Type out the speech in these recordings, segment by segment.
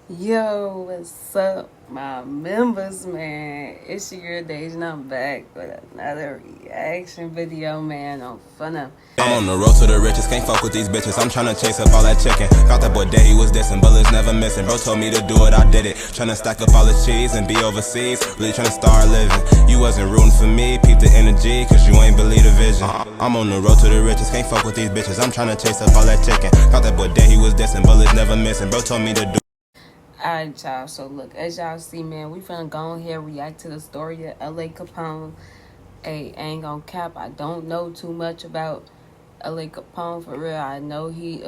Yo, what's up, my members, man? It's your girl Deja, and I'm back with another reaction video, man, on Fun. I'm on the road to the riches, can't fuck with these bitches. I'm tryna chase up all that chicken. Thought that boy day he was dissing, bullets never missing. Bro told me to do it, I did it. Tryna stack up all the cheese and be overseas. Really tryna start living. You wasn't rooting for me, peep the energy, cause you ain't believe the vision. I'm on the road to the riches, can't fuck with these bitches. I'm tryna chase up all that chicken. Thought that boy day he was dissing, bullets never missing. Bro told me to do. Alright, y'all, so look, as y'all see, man, we finna go ahead and react to the story of L.A. Capone. Hey, I ain't gonna cap, I don't know too much about L.A. Capone, for real. I know he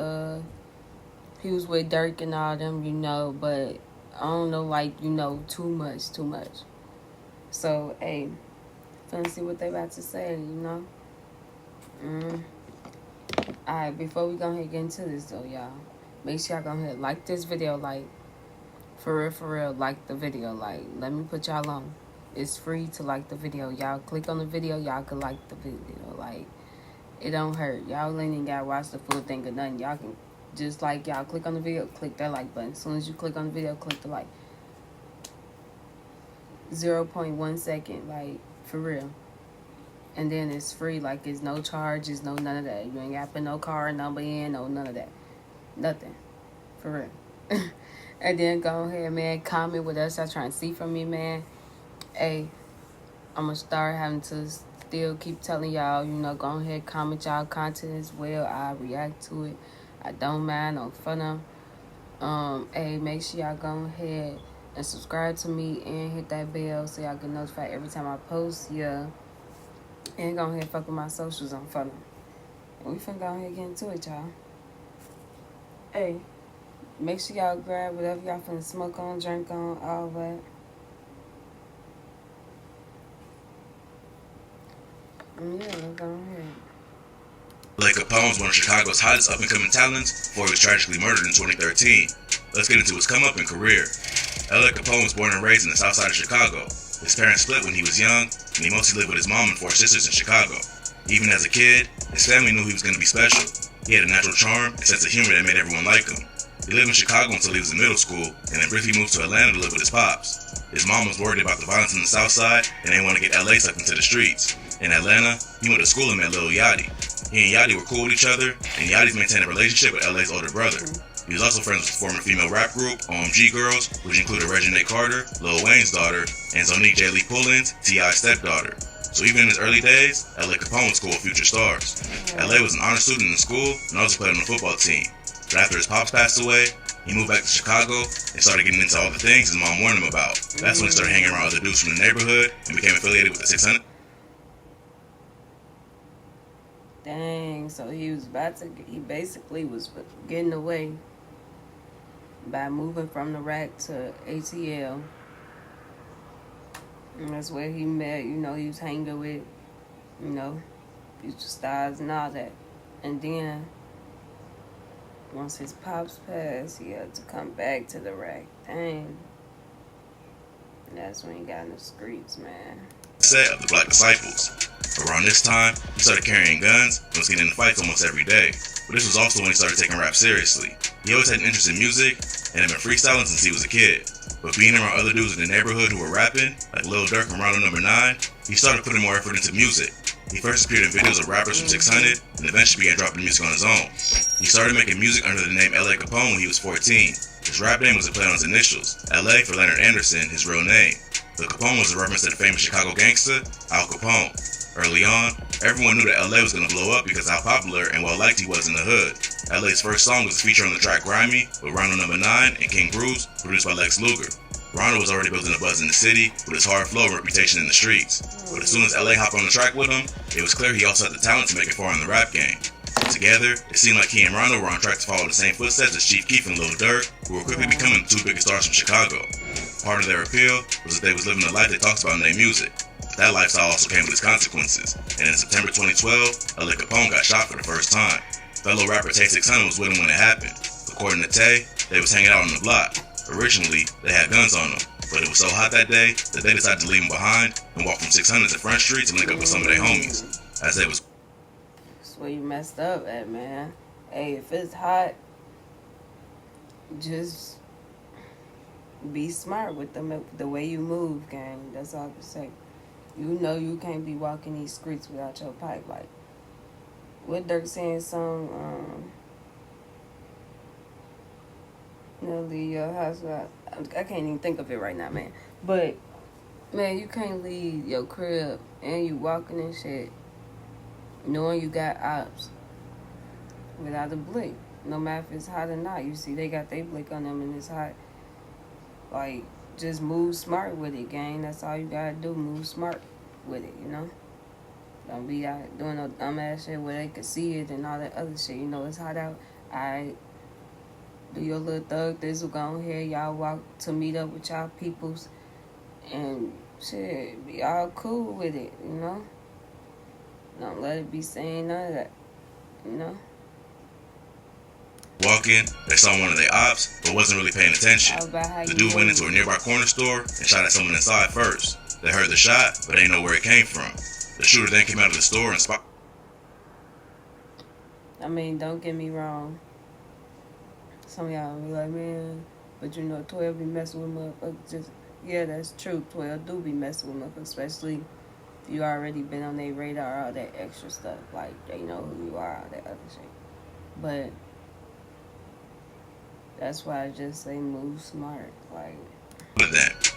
was with Dirk and all them, but I don't know, like, too much. So, hey, finna see what they about to say, Alright, before we go ahead and get into this, though, y'all, make sure y'all go ahead and like this video, like, for real, like the video, like, let me put y'all on. It's free to like the video. Y'all click on the video, y'all can like the video, like, it don't hurt. Y'all ain't even gotta watch the full thing or nothing. Y'all can just, like, y'all click on the video, click that like button. As soon as you click on the video, click the like. 0.1 second, like, for real. And then it's free, like, it's no charges, no none of that. You ain't got to put no card number in, no none of that. Nothing. For real. And then go ahead, man, comment with us. Y'all trying to see from me, man. Hey, I'm going to start having to still keep telling y'all, go ahead, comment y'all content as well. I react to it. I don't mind, on Fun. Hey, make sure y'all go ahead and subscribe to me and hit that bell so y'all get notified every time I post. Yeah. And go ahead and fuck with my socials on Fun. And we finna go ahead and get into it, y'all. Hey, make sure y'all grab whatever y'all finna smoke on, drink on, all that. Yeah, go ahead. L.A. Capone was one of Chicago's hottest up-and-coming talents before he was tragically murdered in 2013. Let's get into his come-up and career. L.A. Capone was born and raised in the south side of Chicago. His parents split when he was young, and he mostly lived with his mom and four sisters in Chicago. Even as a kid, his family knew he was going to be special. He had a natural charm and sense of humor that made everyone like him. He lived in Chicago until he was in middle school, and then briefly moved to Atlanta to live with his pops. His mom was worried about the violence in the south side, and they wanted to get LA sucked into the streets. In Atlanta, he went to school and met Lil Yachty. He and Yachty were cool with each other, and Yachty's maintained a relationship with LA's older brother. He was also friends with the former female rap group, OMG Girls, which included Reginae Carter, Lil Wayne's daughter, and Zonique J. Lee Pullins, T.I.'s stepdaughter. So even in his early days, L.A. Capone was cool with future stars. L.A. was an honor student in school and also played on the football team. But after his pops passed away, he moved back to Chicago and started getting into all the things his mom warned him about. That's when he started hanging around other dudes from the neighborhood and became affiliated with the 600. Dang, so he basically was getting away by moving from the rack to ATL. And that's where he met, he was hanging with, future stars and all that. And then, once his pops passed, he had to come back to the rack. Dang. And that's when he got in the streets, man. Set of the Black Disciples. Around this time, he started carrying guns and was getting into fights almost every day. But this was also when he started taking rap seriously. He always had an interest in music and had been freestyling since he was a kid. But being around other dudes in the neighborhood who were rapping, like Lil Durk and Rondo Number 9, he started putting more effort into music. He first appeared in videos of rappers from 600 and eventually began dropping music on his own. He started making music under the name L.A. Capone when he was 14. His rap name was a play on his initials, L.A. for Leonard Anderson, his real name. But Capone was a reference to the famous Chicago gangster, Al Capone. Early on, everyone knew that LA was going to blow up because of how popular and well liked he was in the hood. LA's first song was a feature on the track Grimy with Rondo Number 9 and King Bruce, produced by Lex Luger. Rondo was already building a buzz in the city with his hard flow and reputation in the streets. But as soon as LA hopped on the track with him, it was clear he also had the talent to make it far in the rap game. Together, it seemed like he and Rondo were on track to follow the same footsteps as Chief Keef and Lil Durk, who were quickly becoming the two biggest stars from Chicago. Part of their appeal was that they was living the life they talked about in their music. That lifestyle also came with its consequences, and in September 2012, L.A. Capone got shot for the first time. Fellow rapper Tay 600 was with him when it happened. According to Tay, they was hanging out on the block. Originally, they had guns on them, but it was so hot that day that they decided to leave them behind and walk from 600 to Front Street to link up with some of their homies. As they was... That's where you messed up at, man. Hey, if it's hot, just be smart with the way you move, gang. That's all I can say. You know you can't be walking these streets without your pipe. Like, what Dirk saying song, leave your house. I can't even think of it right now, man. But, man, you can't leave your crib and you walking and shit knowing you got ops without a blick. No matter if it's hot or not. You see, they got their blick on them and it's hot. Like, just move smart with it, gang. That's all you gotta do. Move smart with it, you know? Don't be out doing no dumbass shit where they can see it and all that other shit. You know, it's hot out. Alright. Do your little thug this'll go on here. Y'all walk to meet up with y'all peoples. And shit, be all cool with it, you know? Don't let it be saying none of that, you know? Walking, they saw one of their ops, but wasn't really paying attention. The dude went into a nearby corner store and shot at someone inside first. They heard the shot, but they didn't know where it came from. The shooter then came out of the store and spot. I mean, don't get me wrong. Some of y'all be like, man, but you know, 12 be messing with motherfuckers. Just, yeah, that's true. 12 do be messing with motherfuckers, especially if you already been on their radar, all that extra stuff. Like, they know who you are, all that other shit. But that's why I just say move smart. Like,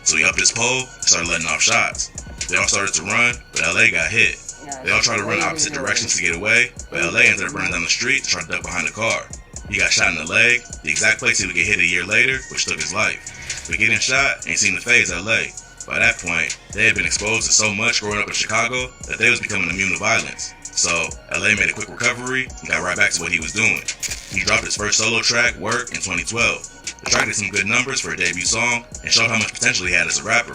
so he upped his pole and started letting off shots. They all started to run, but LA got hit. They all tried to run opposite directions to get away, but LA ended up running down the street to try to duck behind the car. He got shot in the leg, the exact place he would get hit a year later, which took his life. But getting shot ain't seemed to phase LA. By that point, they had been exposed to so much growing up in Chicago that they was becoming immune to violence. So, LA made a quick recovery and got right back to what he was doing. He dropped his first solo track, Work, in 2012. The track did some good numbers for a debut song and showed how much potential he had as a rapper.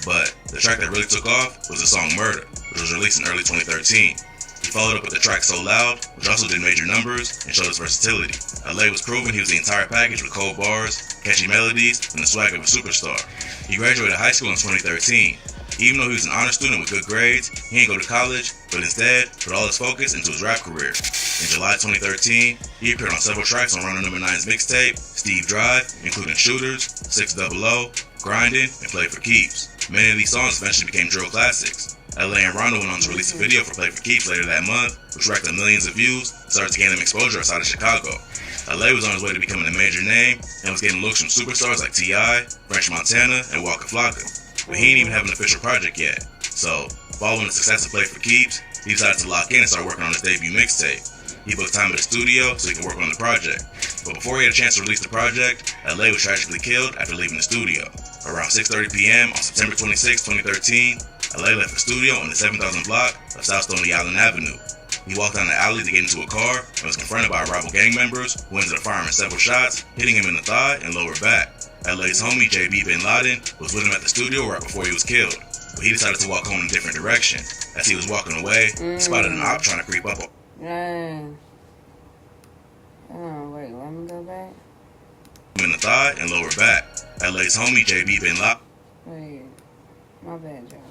But the track that really took off was the song Murder, which was released in early 2013. He followed up with the track So Loud, which also did major numbers and showed his versatility. LA was proving he was the entire package with cold bars, catchy melodies, and the swag of a superstar. He graduated high school in 2013. Even though he was an honor student with good grades, he didn't go to college, but instead put all his focus into his rap career. In July 2013, he appeared on several tracks on Runner No. 9's mixtape, Steve Drive, including Shooters, 600, Grindin', and Play for Keeps. Many of these songs eventually became drill classics. LA and Rondo went on to release a video for Play for Keeps later that month, which racked up millions of views and started to gain him exposure outside of Chicago. LA was on his way to becoming a major name and was getting looks from superstars like T.I., French Montana, and Waka Flocka. But he didn't even have an official project yet. So, following the success of Play for Keeps, he decided to lock in and start working on his debut mixtape. He booked time at the studio so he could work on the project. But before he had a chance to release the project, LA was tragically killed after leaving the studio. Around 6:30 p.m. on September 26, 2013, LA left the studio on the 7,000 block of South Stony Island Avenue. He walked down the alley to get into a car and was confronted by rival gang members who ended up firing several shots, hitting him in the thigh and lower back. LA's homie JB Bin Laden was with him at the studio right before he was killed, but he decided to walk home in a different direction. As he was walking away, he spotted an op trying to creep up on dang. Oh, wait, let me go back. him in the thigh and lower back. LA's homie JB Bin Laden Wait, my bad, y'all.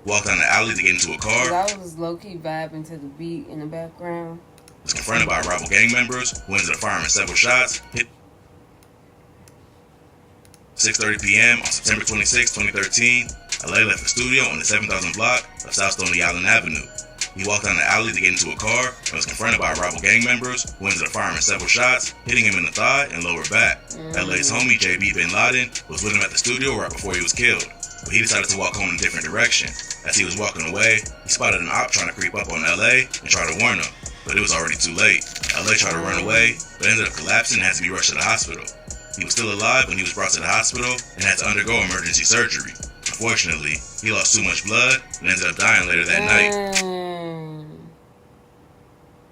walked down the alley to get into a car. I was low-key vibing to the beat in the background. Was confronted by rival gang members who ended up firing several shots. Hit 6:30 p.m. on September 26, 2013, LA left the studio on the 7,000 block of South Stony Island Avenue. He walked down the alley to get into a car and was confronted by rival gang members who ended up firing several shots, hitting him in the thigh and lower back. LA's homie JB Bin Laden was with him at the studio right before he was killed, but he decided to walk home in a different direction. As he was walking away, he spotted an op trying to creep up on LA and try to warn him, but it was already too late. LA tried to run away, but ended up collapsing and had to be rushed to the hospital. He was still alive when he was brought to the hospital and had to undergo emergency surgery. Unfortunately, he lost too much blood and ended up dying later that night.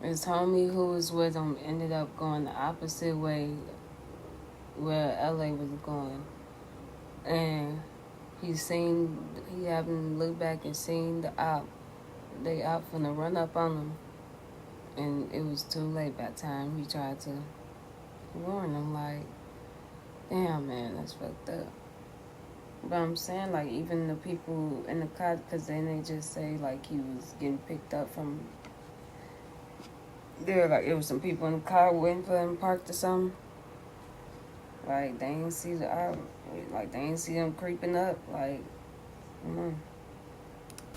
His homie who was with him ended up going the opposite way where LA was going. And he happened to look back and seen the op. They op finna run up on him. And it was too late by the time he tried to warn him. Like, damn, man, that's fucked up. But I'm saying, like, even the people in the car, because then they just say, like, he was getting picked up from... There was some people in the car waiting for him parked or something. Like they ain't see like they ain't see them creeping up. Like,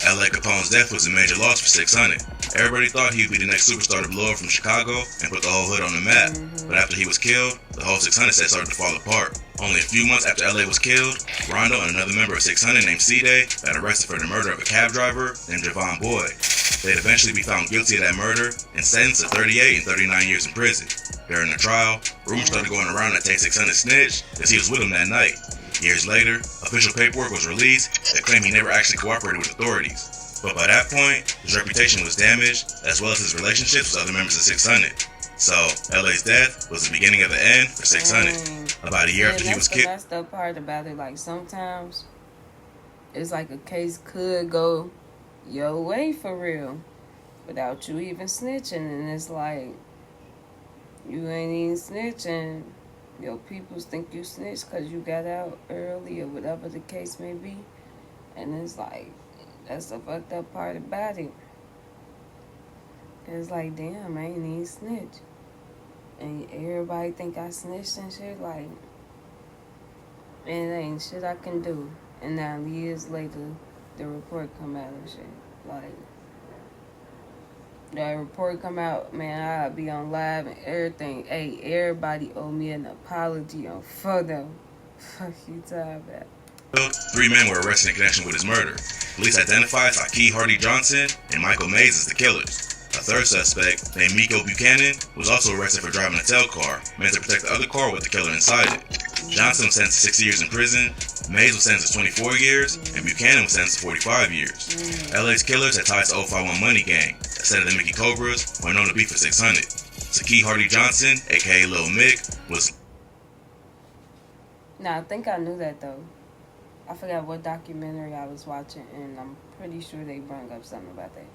L.A. Capone's death was a major loss for 600. Everybody thought he would be the next superstar to blow up from Chicago and put the whole hood on the map. But after he was killed, the whole 600 set started to fall apart. Only a few months after L.A. was killed, Rondo and another member of 600 named C-Day got arrested for the murder of a cab driver named Javon Boyd. They'd eventually be found guilty of that murder and sentenced to 38 and 39 years in prison. During the trial, rumors started going around that Tay 600 snitched because he was with him that night. Years later, official paperwork was released that claimed he never actually cooperated with authorities. But by that point, his reputation was damaged, as well as his relationships with other members of 600. So, LA's death was the beginning of the end for 600. About a year after he was killed. That's the part about it. Like, sometimes it's like a case could go your way for real without you even snitching. And it's like, you ain't even snitching. Your peoples think you snitched because you got out early or whatever the case may be. And it's like, that's the fucked up part about it. It's like, damn, I ain't even snitch. And everybody think I snitched and shit. Like, it ain't shit I can do. And now years later, the report come out and shit. Like, that report come out, man, I'll be on live and everything. Hey, everybody owe me an apology on photo. Fuck you talking about. 3 men were arrested in connection with his murder. Police identified Taki Hardy Johnson and Michael Mays as the killers. A third suspect, named Miko Buchanan, was also arrested for driving a tail car, meant to protect the other car with the killer inside it. Johnson was sentenced to 60 years in prison, Mays was sentenced to 24 years, and Buchanan was sentenced to 45 years. LA's killers had ties to 051 Money Gang, a set of the Mickey Cobras, were known to be for 600. Taki Hardy Johnson, aka Lil Mick, was... Nah, I think I knew that though. I forgot what documentary I was watching, and I'm pretty sure they brought up something about that.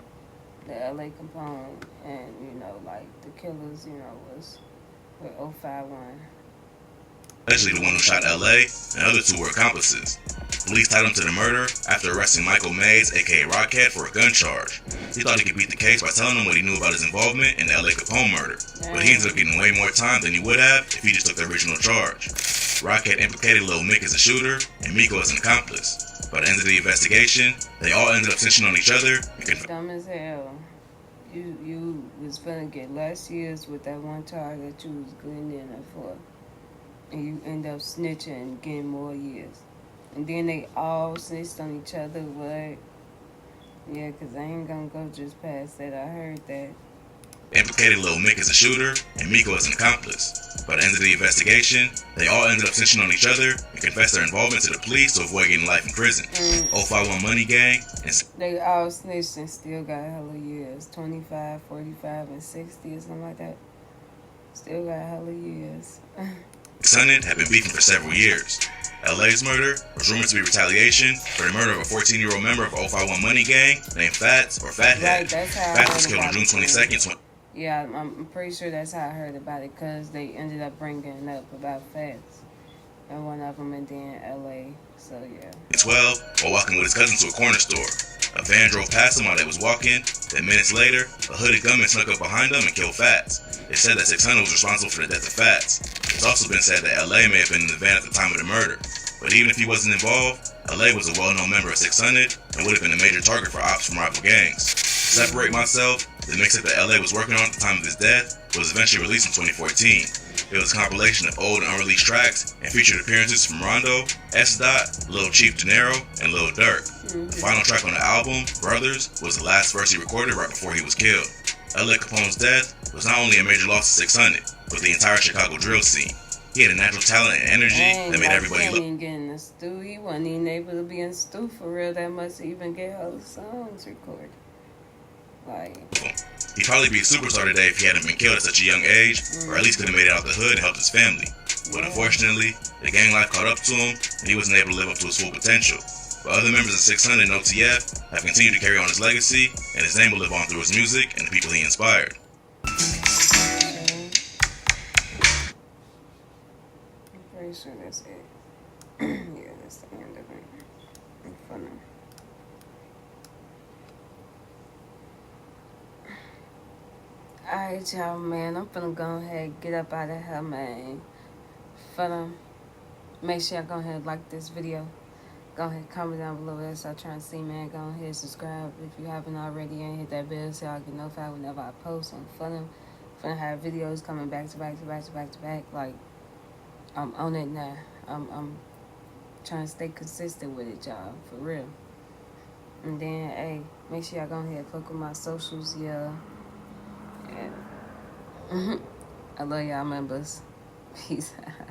The LA Capone, and you know, like the killers, you know, was with 051. Allegedly the one who shot LA, and the other 2 were accomplices. Police tied him to the murder after arresting Michael Mays, aka Rockhead, for a gun charge. He thought he could beat the case by telling them what he knew about his involvement in the LA Capone murder, but he ended up getting way more time than he would have if he just took the original charge. Rockhead implicated Lil Mick as a shooter, and Miko as an accomplice. By the end of the investigation, they all ended up snitching on each other. Dumb as hell. You was gonna get less years with that one charge that you was getting in there for. And you end up snitching and getting more years. And then they all snitched on each other, but yeah, because I ain't gonna go just past that. I heard that. Implicated Lil Mick as a shooter, and Miko as an accomplice. By the end of the investigation, they all ended up snitching on each other and confessed their involvement to the police to avoid getting life in prison. 051 Money Gang, and they all snitched and still got hella years. 25, 45, and 60 or something like that. Still got hella years. 600 had been beefing for several years. LA's murder was rumored to be retaliation for the murder of a 14-year-old member of 051 Money Gang named Fats or Fathead. Right, Fats was killed on June 22nd. Yeah, I'm pretty sure that's how I heard about it, because they ended up bringing up about Fats and one of them, and then LA. So yeah. 12, while walking with his cousin to a corner store. A van drove past him while they was walking. Then minutes later, a hooded gunman snuck up behind them and killed Fats. It said that 600 was responsible for the death of Fats. It's also been said that LA may have been in the van at the time of the murder. But even if he wasn't involved, LA was a well-known member of 600 and would have been a major target for ops from rival gangs. To separate myself, the mixtape that LA was working on at the time of his death was eventually released in 2014. It was a compilation of old and unreleased tracks and featured appearances from Rondo, S. Dot, Lil Chief Dinero, and Lil Durk. The final track on the album, Brothers, was the last verse he recorded right before he was killed. L.A. Capone's death was not only a major loss to 600, but the entire Chicago drill scene. He had a natural talent and energy that made everybody look. He didn't get in the stew. He wasn't even able to be in the stew for real that much to even get all the songs recorded. Like, he'd probably be a superstar today if he hadn't been killed at such a young age, or at least could have made it out the hood and helped his family. But unfortunately, the gang life caught up to him, and he wasn't able to live up to his full potential. But other members of 600 and OTF have continued to carry on his legacy, and his name will live on through his music and the people he inspired. I'm pretty sure that's it. Yeah, that's the end of it. For now. Alright, y'all, man. I'm finna go ahead and get up out of here, man. But make sure y'all go ahead and like this video. Go ahead, comment down below what else y'all trying to see, man. Go ahead, subscribe if you haven't already, and hit that bell so y'all get notified whenever I post. I'm finna have videos coming back to back to back to back to back. Like, I'm on it now. I'm trying to stay consistent with it, y'all, for real. And then, hey, make sure y'all go ahead and fuck with my socials, yeah. And I love y'all members. Peace out.